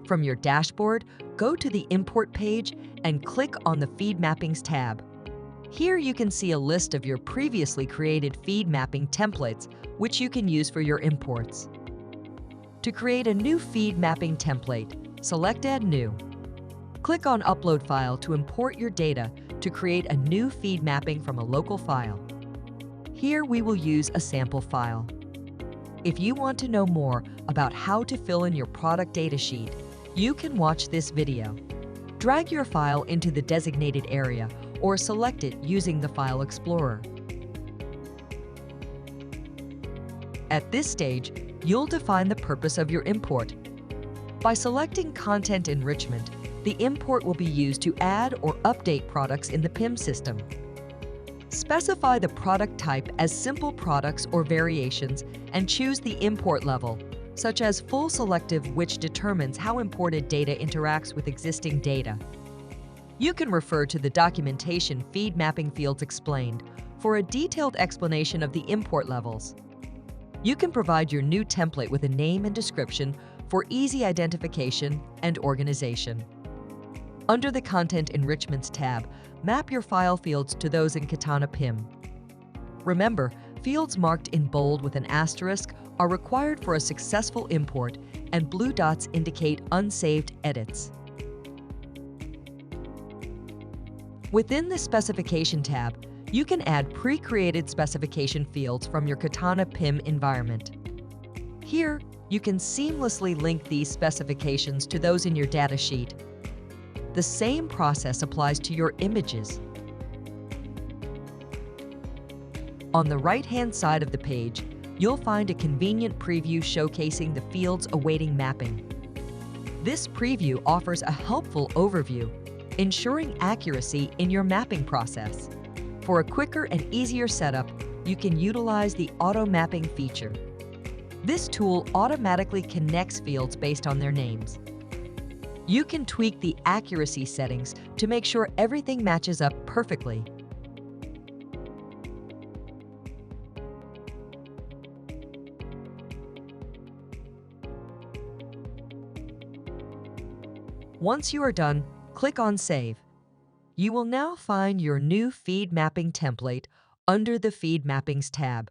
From your dashboard, go to the Import page and click on the Feed Mappings tab. Here you can see a list of your previously created feed mapping templates, which you can use for your imports. To create a new feed mapping template, select Add New. Click on Upload File to import your data to create a new feed mapping from a local file. Here we will use a sample file. If you want to know more about how to fill in your product data sheet, you can watch this video. Drag your file into the designated area or select it using the File Explorer. At this stage, you'll define the purpose of your import. By selecting Content Enrichment, the import will be used to add or update products in the PIM system. Specify the product type as simple products or variations and choose the import level, such as full selective, which determines how imported data interacts with existing data. You can refer to the documentation Feed Mapping Fields Explained for a detailed explanation of the import levels. You can provide your new template with a name and description for easy identification and organization. Under the Content Enrichments tab, map your file fields to those in KatanaPIM. Remember, fields marked in bold with an asterisk are required for a successful import, and blue dots indicate unsaved edits. Within the Specification tab, you can add pre-created specification fields from your KatanaPIM environment. Here, you can seamlessly link these specifications to those in your data sheet. The same process applies to your images. On the right-hand side of the page, you'll find a convenient preview showcasing the fields awaiting mapping. This preview offers a helpful overview, ensuring accuracy in your mapping process. For a quicker and easier setup, you can utilize the Auto Mapping feature. This tool automatically connects fields based on their names. You can tweak the accuracy settings to make sure everything matches up perfectly. Once you are done, click on Save. You will now find your new feed mapping template under the Feed Mappings tab.